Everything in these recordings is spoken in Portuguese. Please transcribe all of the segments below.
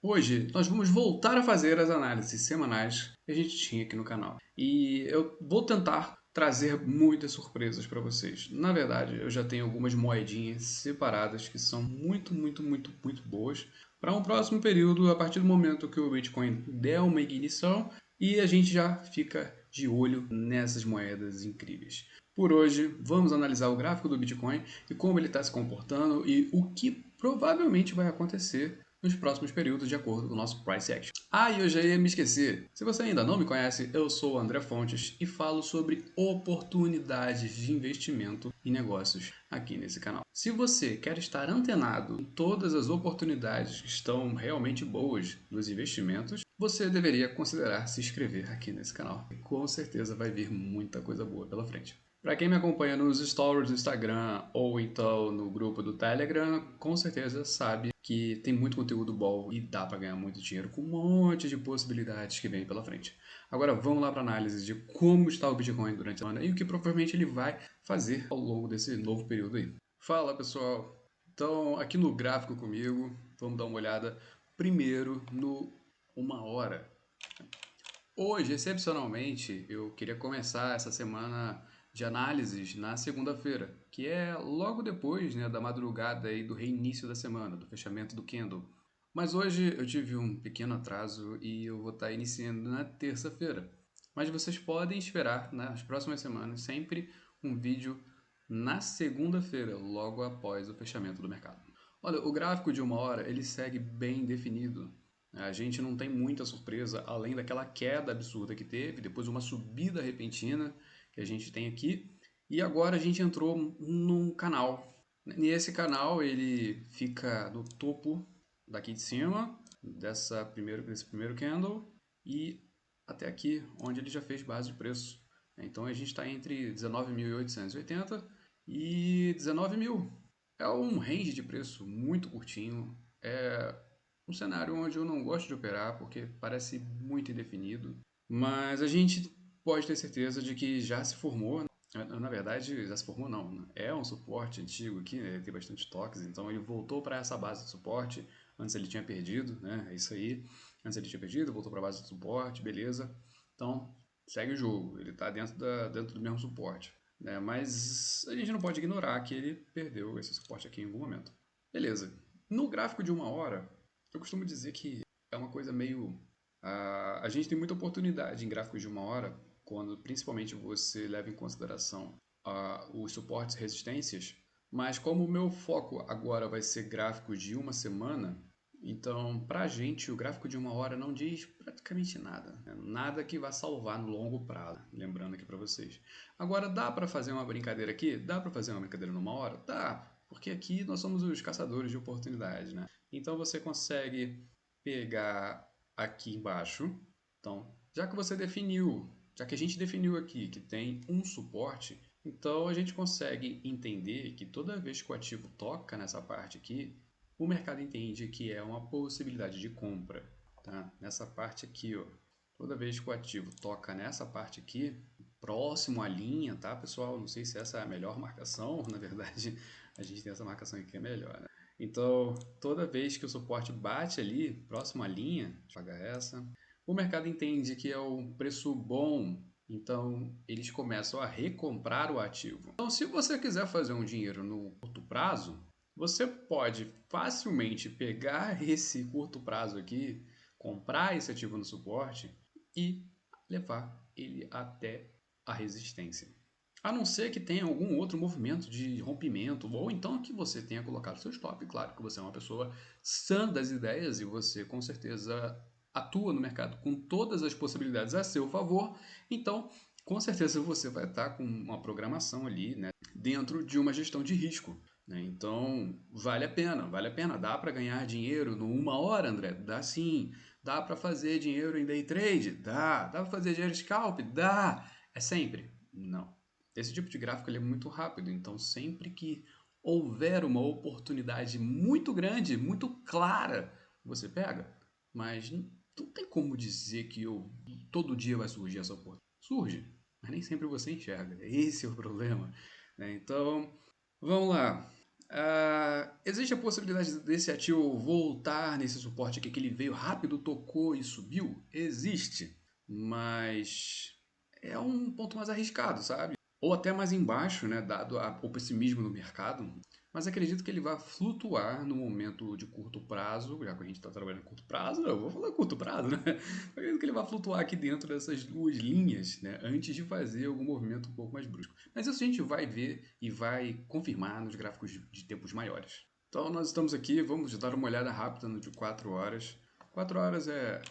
Hoje nós vamos voltar a fazer as análises semanais que a gente tinha aqui no canal. E eu vou tentar trazer muitas surpresas para vocês. Na verdade, eu já tenho algumas moedinhas separadas que são muito boas para um próximo período, a partir do momento que o Bitcoin der uma ignição e a gente já fica de olho nessas moedas incríveis. Por hoje, vamos analisar o gráfico do Bitcoin e como ele está se comportando e o que provavelmente vai acontecer nos próximos períodos de acordo com o nosso Price Action. Ah, e eu já ia me esquecer. Se você ainda não me conhece, eu sou o André Fontes e falo sobre oportunidades de investimento e negócios aqui nesse canal. Se você quer estar antenado em todas as oportunidades que estão realmente boas nos investimentos, você deveria considerar se inscrever aqui nesse canal. Com certeza vai vir muita coisa boa pela frente. Para quem me acompanha nos stories do Instagram ou então no grupo do Telegram, com certeza sabe que tem muito conteúdo bom e dá para ganhar muito dinheiro com um monte de possibilidades que vem pela frente. Agora vamos lá para a análise de como está o Bitcoin durante a semana e o que provavelmente ele vai fazer ao longo desse novo período aí. Fala pessoal, então aqui no gráfico comigo, vamos dar uma olhada primeiro no 1 hora. Hoje, excepcionalmente, eu queria começar essa semana de análises na segunda-feira, que é logo depois, né, da madrugada e do reinício da semana, do fechamento do candle. Mas hoje eu tive um pequeno atraso e eu vou estar iniciando na terça-feira. Mas vocês podem esperar nas próximas semanas sempre um vídeo na segunda-feira, logo após o fechamento do mercado. Olha, o gráfico de 1 hora ele segue bem definido. A gente não tem muita surpresa além daquela queda absurda que teve, depois uma subida repentina que a gente tem aqui. E agora a gente entrou num canal. Nesse canal ele fica no topo daqui de cima, desse primeiro candle, e até aqui, onde ele já fez base de preço. Então a gente está entre 19.880 e 19.000. É um range de preço muito curtinho. É um cenário onde eu não gosto de operar porque parece muito indefinido, mas a gente pode ter certeza de que já se formou. Na verdade, já se formou não, né? É um suporte antigo aqui, né? Ele tem bastante toques, então ele voltou para essa base de suporte. Antes ele tinha perdido, né? É isso aí. Antes ele tinha perdido, voltou para a base de suporte, beleza. Então, segue o jogo, ele está dentro do mesmo suporte, né? Mas a gente não pode ignorar que ele perdeu esse suporte aqui em algum momento. Beleza. No gráfico de 1 hora, eu costumo dizer que é uma coisa meio. A gente tem muita oportunidade em gráficos de 1 hora, quando principalmente você leva em consideração os suportes e resistências, mas como o meu foco agora vai ser gráficos de uma semana, então para a gente o gráfico de 1 hora não diz praticamente nada, né? Nada que vá salvar no longo prazo, lembrando aqui para vocês. Agora dá para fazer uma brincadeira aqui? Dá para fazer uma brincadeira numa hora? Dá, porque aqui nós somos os caçadores de oportunidades, né? Então você consegue pegar aqui embaixo. Então, já que a gente definiu aqui que tem um suporte, então a gente consegue entender que toda vez que o ativo toca nessa parte aqui, o mercado entende que é uma possibilidade de compra, tá? Nessa parte aqui, ó. Toda vez que o ativo toca nessa parte aqui, próximo à linha, tá, pessoal? Não sei se essa é a melhor marcação, na verdade, a gente tem essa marcação aqui que é melhor, né? Então, toda vez que o suporte bate ali, próximo à linha, deixa eu apagar essa, o mercado entende que é um preço bom, então eles começam a recomprar o ativo. Então, se você quiser fazer um dinheiro no curto prazo, você pode facilmente pegar esse curto prazo aqui, comprar esse ativo no suporte e levar ele até a resistência. A não ser que tenha algum outro movimento de rompimento, ou então que você tenha colocado seu stop. Claro que você é uma pessoa sã das ideias e você com certeza atua no mercado com todas as possibilidades a seu favor, então com certeza você vai estar com uma programação ali, né, dentro de uma gestão de risco. Né? Então vale a pena, dá para ganhar dinheiro no 1 hora, André? Dá sim. Dá para fazer dinheiro em day trade? Dá para fazer dinheiro scalp? Dá. É sempre? Não. Esse tipo de gráfico ele é muito rápido, então sempre que houver uma oportunidade muito grande, muito clara, você pega. Mas não tem como dizer que todo dia vai surgir essa oportunidade. Surge, mas nem sempre você enxerga. Esse é o problema. Né? Então, vamos lá. Existe a possibilidade desse ativo voltar nesse suporte aqui que ele veio rápido, tocou e subiu? Existe, mas é um ponto mais arriscado, sabe? Ou até mais embaixo, né, dado o pessimismo no mercado. Mas acredito que ele vai flutuar no momento de curto prazo, já que a gente está trabalhando em curto prazo, eu vou falar curto prazo, né? Acredito que ele vai flutuar aqui dentro dessas duas linhas, né, antes de fazer algum movimento um pouco mais brusco. Mas isso a gente vai ver e vai confirmar nos gráficos de tempos maiores. Então nós estamos aqui, vamos dar uma olhada rápida no de 4 horas. 4 horas é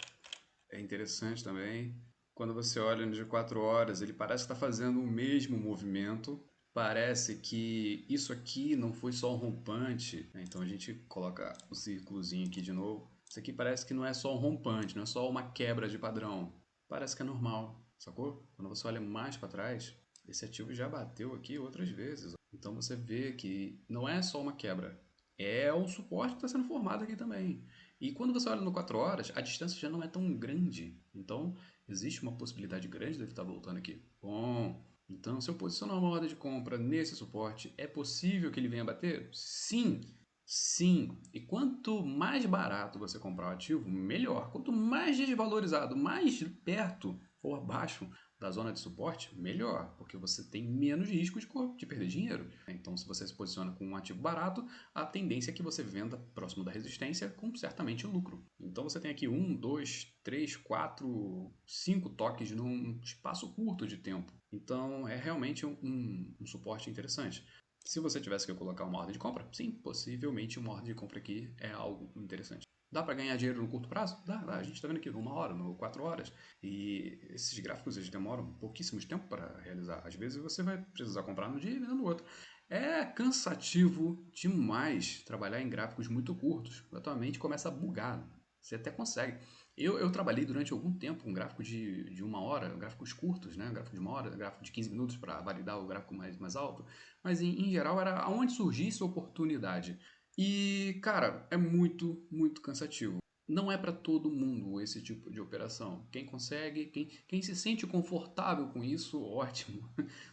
interessante também. Quando você olha no de 4 horas, ele parece que está fazendo o mesmo movimento. Parece que isso aqui não foi só um rompante, né? Então a gente coloca o círculozinho aqui de novo. Isso aqui parece que não é só um rompante, não é só uma quebra de padrão. Parece que é normal, sacou? Quando você olha mais para trás, esse ativo já bateu aqui outras vezes. Então você vê que não é só uma quebra, é o suporte que está sendo formado aqui também. E quando você olha no 4 horas, a distância já não é tão grande. Então, existe uma possibilidade grande dele estar voltando aqui. Bom, então se eu posicionar uma ordem de compra nesse suporte, é possível que ele venha bater? Sim, sim. E quanto mais barato você comprar o ativo, melhor. Quanto mais desvalorizado, mais perto ou abaixo da zona de suporte, melhor, porque você tem menos risco de perder dinheiro. Então, se você se posiciona com um ativo barato, a tendência é que você venda próximo da resistência com certamente lucro. Então, você tem aqui 1, 2, 3, 4, 5 toques num espaço curto de tempo. Então, é realmente um suporte interessante. Se você tivesse que colocar uma ordem de compra, sim, possivelmente uma ordem de compra aqui é algo interessante. Dá para ganhar dinheiro no curto prazo? Dá, dá. A gente está vendo aqui numa hora, no 4 horas. E esses gráficos eles demoram pouquíssimo tempo para realizar. Às vezes você vai precisar comprar no dia e vender no outro. É cansativo demais trabalhar em gráficos muito curtos. A tua mente começa a bugar. Você até consegue. Eu trabalhei durante algum tempo com gráfico de uma hora, gráficos curtos, né? Gráfico de uma hora, gráfico de 15 minutos para validar o gráfico mais alto. Mas em geral era aonde surgisse oportunidade. E, cara, é muito cansativo. Não é para todo mundo esse tipo de operação. Quem consegue, quem se sente confortável com isso, ótimo.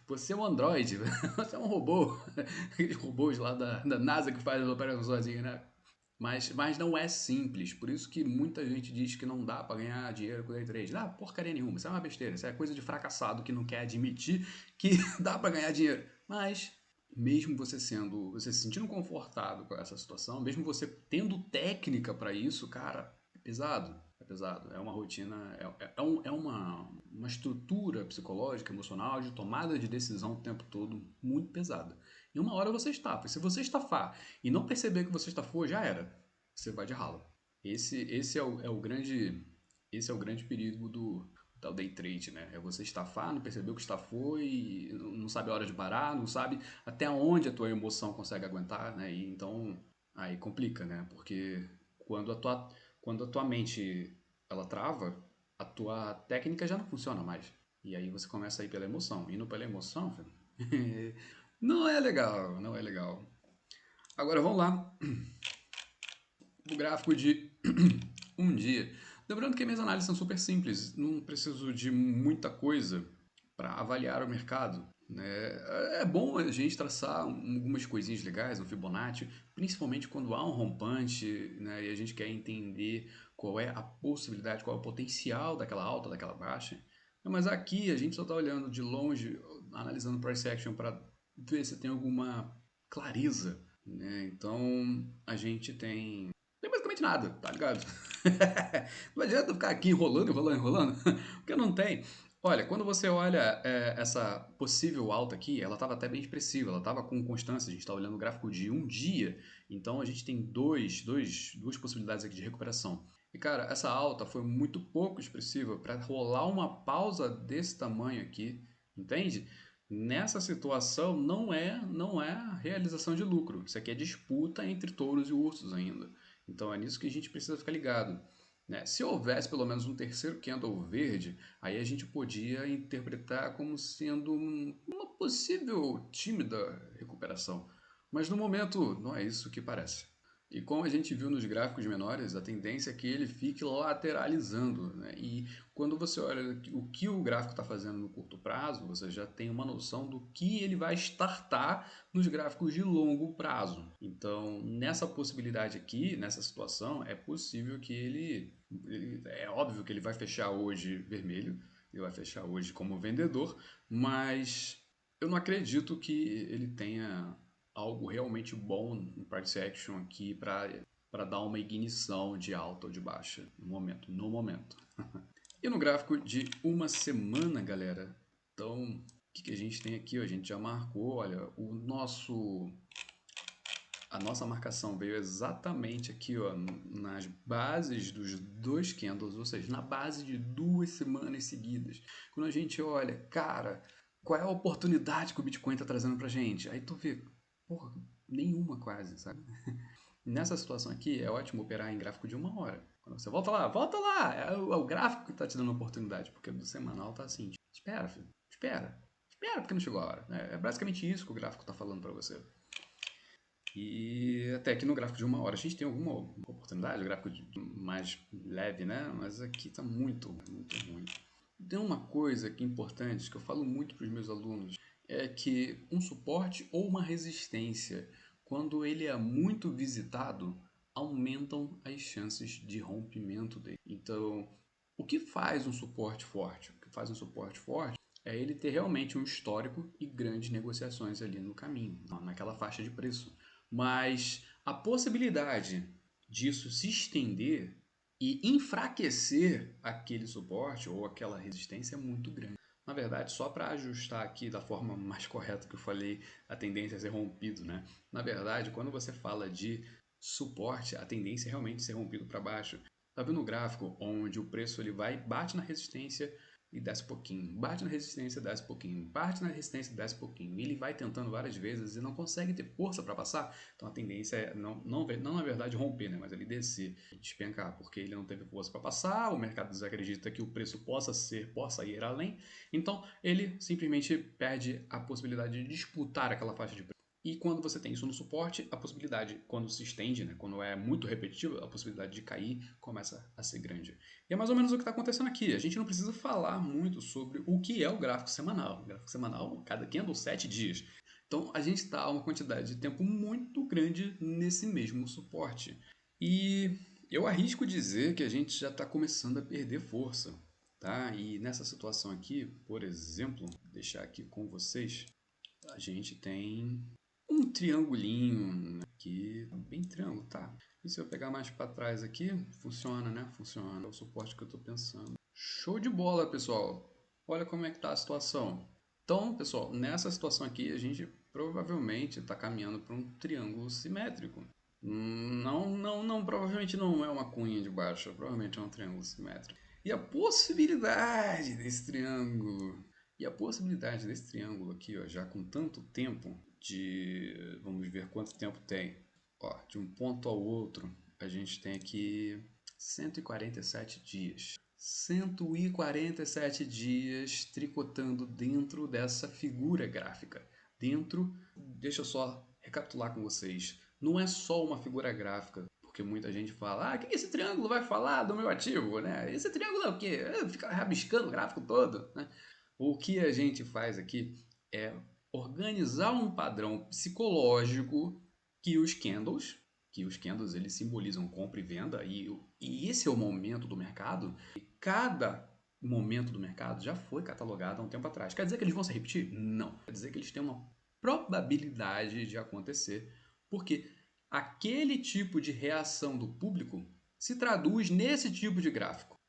Você é um androide, você é um robô. Aqueles robôs lá da NASA que faz as operações sozinho, né? Mas não é simples, por isso que muita gente diz que não dá para ganhar dinheiro com day trade. Dá porcaria nenhuma, isso é uma besteira, isso é coisa de fracassado que não quer admitir que dá para ganhar dinheiro. Mas mesmo você se sentindo confortável com essa situação, mesmo você tendo técnica para isso, cara, é pesado. É pesado, é uma rotina, é uma estrutura psicológica, emocional, de tomada de decisão o tempo todo muito pesada. E uma hora você estafa. Se você estafar e não perceber que você estafou, já era. Você vai de ralo. Esse esse é o grande perigo do tal day trade, né? É você estafar, não perceber o que estafou e não sabe a hora de parar, não sabe até onde a tua emoção consegue aguentar, né? E então aí complica, né? Porque quando quando a tua mente ela trava, a tua técnica já não funciona mais. E aí você começa a ir pela emoção. Indo pela emoção, filho, não é legal, não é legal. Agora vamos lá, o gráfico de um dia. Lembrando que minhas análises são super simples, não preciso de muita coisa para avaliar o mercado. Né? É bom a gente traçar algumas coisinhas legais no Fibonacci, principalmente quando há um rompante, né? E a gente quer entender qual é a possibilidade, qual é o potencial daquela alta, daquela baixa. Mas aqui a gente só está olhando de longe, analisando price action para ver se tem alguma clareza. Né? Então a gente tem basicamente nada, tá ligado? Não adianta ficar aqui enrolando, porque não tem. Olha, quando você olha essa possível alta aqui, ela estava até bem expressiva, ela estava com constância, a gente está olhando o gráfico de um dia, então a gente tem duas possibilidades aqui de recuperação. E cara, essa alta foi muito pouco expressiva para rolar uma pausa desse tamanho aqui, entende? Nessa situação não é realização de lucro, isso aqui é disputa entre touros e ursos ainda. Então é nisso que a gente precisa ficar ligado. Né? Se houvesse pelo menos um terceiro candle verde, aí a gente podia interpretar como sendo uma possível tímida recuperação. Mas no momento não é isso que parece. E como a gente viu nos gráficos menores, a tendência é que ele fique lateralizando, né? E quando você olha o que o gráfico está fazendo no curto prazo, você já tem uma noção do que ele vai startar nos gráficos de longo prazo. Então, nessa possibilidade aqui, nessa situação, é possível que é óbvio que ele vai fechar hoje vermelho, ele vai fechar hoje como vendedor, mas eu não acredito que ele tenha algo realmente bom no price action aqui para dar uma ignição de alta ou de baixa no momento. No momento. E no gráfico de uma semana, galera, então o que a gente tem aqui? A gente já marcou, olha, a nossa marcação veio exatamente aqui, ó, nas bases dos dois candles, ou seja, na base de 2 semanas seguidas. Quando a gente olha, cara, qual é a oportunidade que o Bitcoin está trazendo pra gente? Aí tu vê, porra, nenhuma quase, sabe? Nessa situação aqui, é ótimo operar em gráfico de 1 hora. Quando você volta lá, é o gráfico que está te dando oportunidade, porque do semanal tá assim, espera, filho, espera porque não chegou a hora. É basicamente isso que o gráfico está falando para você. E até aqui no gráfico de 1 hora a gente tem alguma oportunidade, o gráfico mais leve, né? Mas aqui está muito, muito ruim. Tem uma coisa que é importante, que eu falo muito para os meus alunos, é que um suporte ou uma resistência, quando ele é muito visitado, aumentam as chances de rompimento dele. Então, o que faz um suporte forte? O que faz um suporte forte é ele ter realmente um histórico e grandes negociações ali no caminho, naquela faixa de preço. Mas a possibilidade disso se estender e enfraquecer aquele suporte ou aquela resistência é muito grande. Na verdade, só para ajustar aqui da forma mais correta que eu falei, a tendência é ser rompido, né? Na verdade, quando você fala de suporte, a tendência é realmente ser rompido para baixo. Tá vendo o gráfico onde o preço ele bate na resistência e desce um pouquinho, bate na resistência, desce um pouquinho, bate na resistência, desce um pouquinho. Ele vai tentando várias vezes e não consegue ter força para passar. Então a tendência é não na verdade romper, né, mas ele descer, despencar, porque ele não teve força para passar, o mercado desacredita que o preço possa ir além. Então ele simplesmente perde a possibilidade de disputar aquela faixa de preço. E quando você tem isso no suporte, a possibilidade, quando se estende, né, quando é muito repetitivo, a possibilidade de cair começa a ser grande. E é mais ou menos o que está acontecendo aqui. A gente não precisa falar muito sobre o que é o gráfico semanal. O gráfico semanal, cada candle, 7 dias. Então a gente está a uma quantidade de tempo muito grande nesse mesmo suporte. E eu arrisco dizer que a gente já está começando a perder força. Tá? E nessa situação aqui, por exemplo, vou deixar aqui com vocês, a gente tem um triangulinho aqui, bem triângulo, tá? E se eu pegar mais para trás aqui, funciona, né? Funciona, é o suporte que eu estou pensando. Show de bola, pessoal! Olha como é que tá a situação. Então, pessoal, nessa situação aqui, a gente provavelmente está caminhando para um triângulo simétrico. Provavelmente não é uma cunha de baixo, provavelmente é um triângulo simétrico. E a possibilidade desse triângulo aqui, ó, já com tanto tempo vamos ver quanto tempo tem. Ó, de um ponto ao outro, a gente tem aqui 147 dias. 147 dias tricotando dentro dessa figura gráfica. Deixa eu só recapitular com vocês, não é só uma figura gráfica, porque muita gente fala, o que esse triângulo vai falar do meu ativo, né? Esse triângulo é o quê? Fica rabiscando o gráfico todo, né? O que a gente faz aqui é organizar um padrão psicológico que os candles eles simbolizam compra e venda, e esse é o momento do mercado, e cada momento do mercado já foi catalogado há um tempo atrás. Quer dizer que eles vão se repetir? Não. Quer dizer que eles têm uma probabilidade de acontecer, porque aquele tipo de reação do público se traduz nesse tipo de gráfico.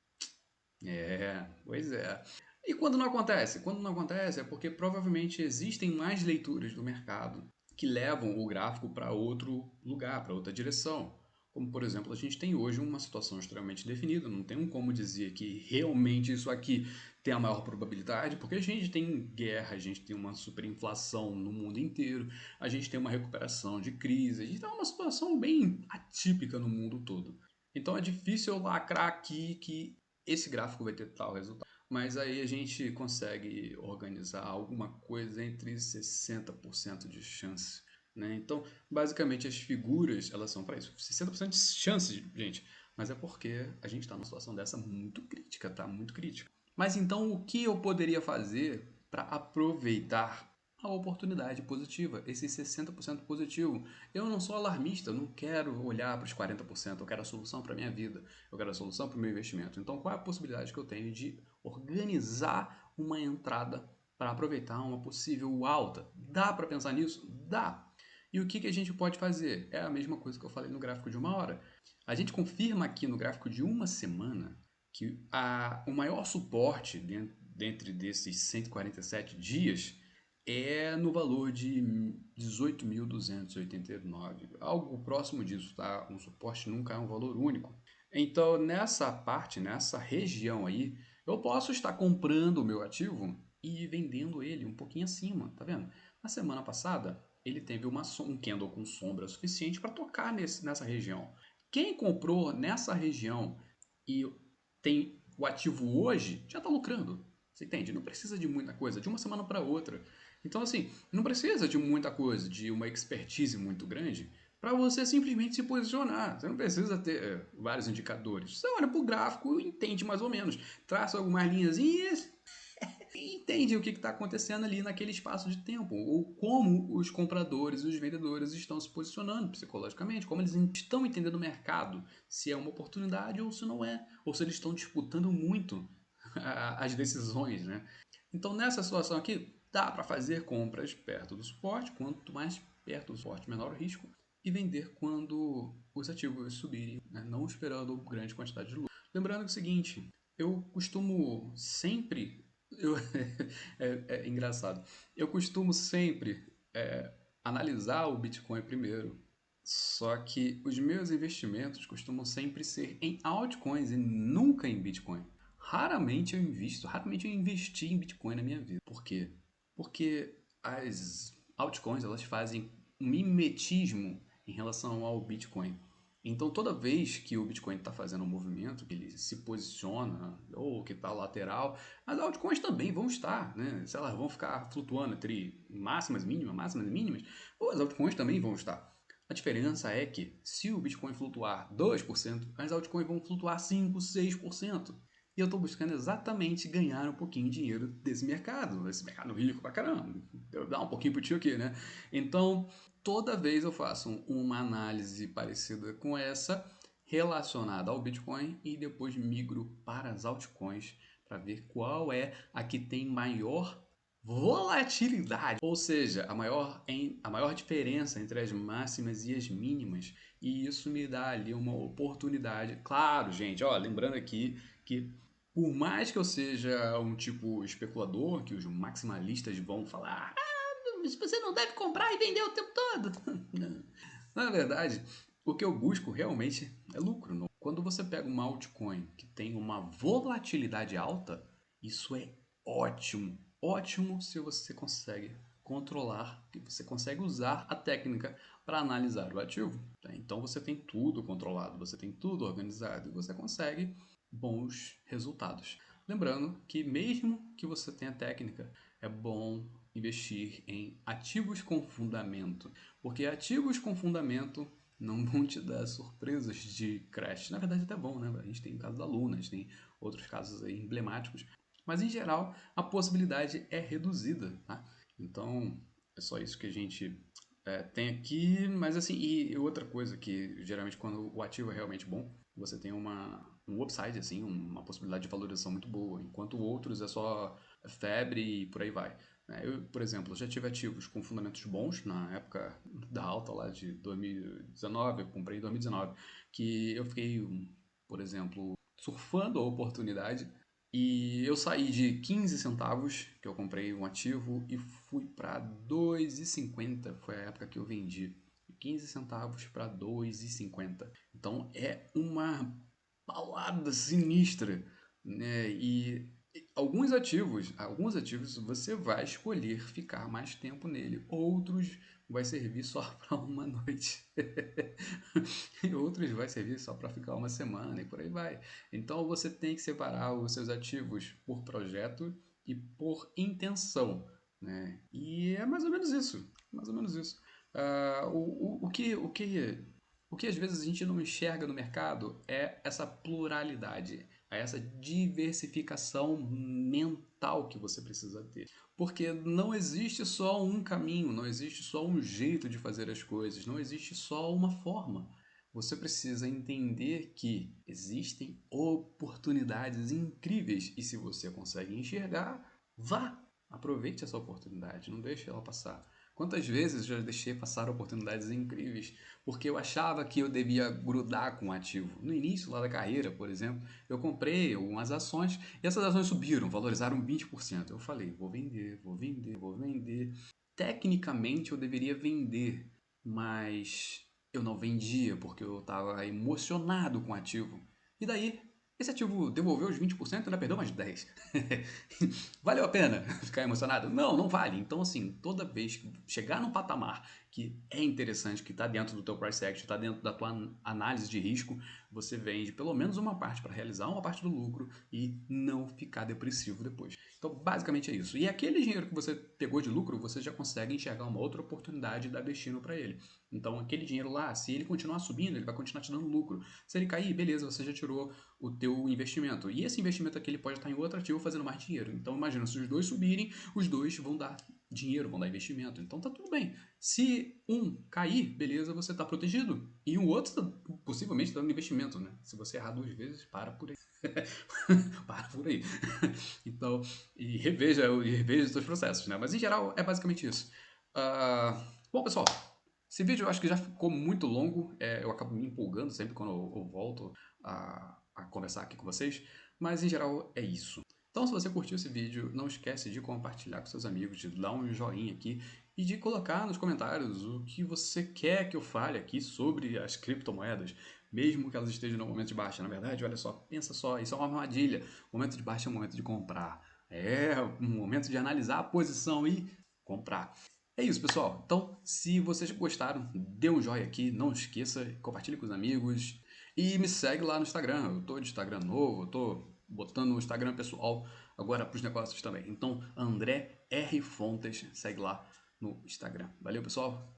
Pois é. E quando não acontece? Quando não acontece é porque provavelmente existem mais leituras do mercado que levam o gráfico para outro lugar, para outra direção. Como, por exemplo, a gente tem hoje uma situação extremamente definida, não tem como dizer que realmente isso aqui tem a maior probabilidade, porque a gente tem guerra, a gente tem uma superinflação no mundo inteiro, a gente tem uma recuperação de crise, a gente tem uma situação bem atípica no mundo todo. Então é difícil eu lacrar aqui que esse gráfico vai ter tal resultado. Mas aí a gente consegue organizar alguma coisa entre 60% de chance né? Então, basicamente, as figuras, elas são para isso. 60% de chance, gente. Mas é porque a gente está numa situação dessa muito crítica, tá? Muito crítica. Mas então, o que eu poderia fazer para aproveitar a oportunidade positiva, esse 60% positivo? Eu não sou alarmista, eu não quero olhar para os 40%, eu quero a solução para a minha vida, eu quero a solução para o meu investimento. Então, qual é a possibilidade que eu tenho de organizar uma entrada para aproveitar uma possível alta? Dá para pensar nisso? Dá. E o que a gente pode fazer? É a mesma coisa que eu falei no gráfico de 1 hora. A gente confirma aqui no gráfico de uma semana que o maior suporte dentre desses 147 dias é no valor de 18.289, algo próximo disso, tá? Um suporte nunca é um valor único. Então, nessa parte, nessa região aí, eu posso estar comprando o meu ativo e vendendo ele um pouquinho acima, tá vendo? Na semana passada, ele teve um candle com sombra suficiente para tocar nessa região. Quem comprou nessa região e tem o ativo hoje, já está lucrando. Você entende? Não precisa de muita coisa, de uma semana para outra. Então, assim, não precisa de muita coisa, de uma expertise muito grande, para você simplesmente se posicionar. Você não precisa ter vários indicadores. Você olha para o gráfico e entende mais ou menos. Traça algumas linhazinhas e entende o que está acontecendo ali naquele espaço de tempo, ou como os compradores e os vendedores estão se posicionando psicologicamente, como eles estão entendendo o mercado, se é uma oportunidade ou se não é, ou se eles estão disputando muito as decisões, né? Então nessa situação aqui, dá para fazer compras perto do suporte, quanto mais perto do suporte, menor o risco, e vender quando os ativos subirem, né? Não esperando grande quantidade de lucro. Lembrando que é o seguinte, eu costumo sempre é engraçado. Eu costumo sempre analisar o Bitcoin primeiro. Só que os meus investimentos costumam sempre ser em altcoins e nunca em Bitcoin. Raramente eu investi em Bitcoin na minha vida. Por quê? Porque as altcoins elas fazem um mimetismo em relação ao Bitcoin. Então, toda vez que o Bitcoin está fazendo um movimento, que ele se posiciona, ou que está lateral, as altcoins também vão estar, né? Se elas vão ficar flutuando entre máximas e mínimas, ou as altcoins também vão estar. A diferença é que, se o Bitcoin flutuar 2%, as altcoins vão flutuar 5, 6%. E eu estou buscando exatamente ganhar um pouquinho de dinheiro desse mercado rico pra caramba. Eu dar um pouquinho pro tio aqui, né? Então, toda vez eu faço uma análise parecida com essa, relacionada ao Bitcoin, e depois migro para as altcoins para ver qual é a que tem maior volatilidade, ou seja, a maior diferença entre as máximas e as mínimas, e isso me dá ali uma oportunidade. Claro, gente, ó, lembrando aqui que por mais que eu seja um tipo especulador, que os maximalistas vão falar, mas você não deve comprar e vender o tempo todo. Na verdade, o que eu busco realmente é lucro. Quando você pega uma altcoin que tem uma volatilidade alta, isso é ótimo. Ótimo se você consegue controlar, que você consegue usar a técnica para analisar o ativo. Tá? Então você tem tudo controlado, você tem tudo organizado e você consegue bons resultados. Lembrando que mesmo que você tenha técnica, é bom investir em ativos com fundamento, porque ativos com fundamento não vão te dar surpresas de crash. Na verdade, até bom, né? A gente tem o caso da Luna, a gente tem outros casos aí emblemáticos, mas em geral a possibilidade é reduzida, tá? Então é só isso que a gente tem aqui, mas assim, e outra coisa que geralmente quando o ativo é realmente bom, você tem um upside, assim, uma possibilidade de valorização muito boa, enquanto outros é só febre e por aí vai. Eu, por exemplo, já tive ativos com fundamentos bons na época da alta lá de 2019, eu comprei em 2019, que eu fiquei, por exemplo, surfando a oportunidade e eu saí de 15 centavos, que eu comprei um ativo, e fui para 2,50. Foi a época que eu vendi. 15 centavos para 2,50. Então é uma paulada sinistra, né? E alguns ativos você vai escolher ficar mais tempo nele, outros vai servir só para uma noite, e outros vai servir só para ficar uma semana e por aí vai. Então você tem que separar os seus ativos por projeto e por intenção, né? E é mais ou menos isso, mais ou menos isso. O que às vezes a gente não enxerga no mercado é essa pluralidade, é essa diversificação mental que você precisa ter. Porque não existe só um caminho, não existe só um jeito de fazer as coisas, não existe só uma forma. Você precisa entender que existem oportunidades incríveis e se você consegue enxergar, vá, aproveite essa oportunidade, não deixe ela passar. Quantas vezes eu já deixei passar oportunidades incríveis porque eu achava que eu devia grudar com o ativo. No início lá da carreira, por exemplo, eu comprei algumas ações e essas ações subiram, valorizaram 20%. Eu falei, vou vender, vou vender, vou vender. Tecnicamente eu deveria vender, mas eu não vendia porque eu estava emocionado com o ativo. E daí, esse ativo devolveu os 20% e ainda perdeu mais 10%. Valeu a pena ficar emocionado? Não, não vale. Então, assim, toda vez que chegar num patamar que é interessante, que está dentro do teu price action, está dentro da tua análise de risco, você vende pelo menos uma parte para realizar uma parte do lucro e não ficar depressivo depois. Então, basicamente é isso. E aquele dinheiro que você pegou de lucro, você já consegue enxergar uma outra oportunidade e dar destino para ele. Então, aquele dinheiro lá, se ele continuar subindo, ele vai continuar te dando lucro. Se ele cair, beleza, você já tirou o teu investimento. E esse investimento aqui ele pode estar em outro ativo fazendo mais dinheiro. Então, imagina, se os dois subirem, os dois vão dar dinheiro, vão dar investimento. Então, tá tudo bem. Se um cair, beleza, você está protegido. E o outro possivelmente dando investimento, né? Se você errar 2 vezes, para por aí. Para por aí. Então, e reveja os seus processos, né? Mas em geral é basicamente isso. Bom, pessoal, esse vídeo eu acho que já ficou muito longo. Eu acabo me empolgando sempre quando eu volto a conversar aqui com vocês. Mas em geral é isso. Então, se você curtiu esse vídeo, não esquece de compartilhar com seus amigos, de dar um joinha aqui e de colocar nos comentários o que você quer que eu fale aqui sobre as criptomoedas, mesmo que elas estejam no momento de baixa. Na verdade, olha só, pensa só, isso é uma armadilha. O momento de baixa é o momento de comprar. É um momento de analisar a posição e comprar. É isso, pessoal. Então, se vocês gostaram, dê um joinha aqui, não esqueça, compartilhe com os amigos e me segue lá no Instagram. Eu tô de Instagram novo, eu tô botando o Instagram pessoal agora para os negócios também. Então, André R. Fontes, segue lá no Instagram. Valeu, pessoal!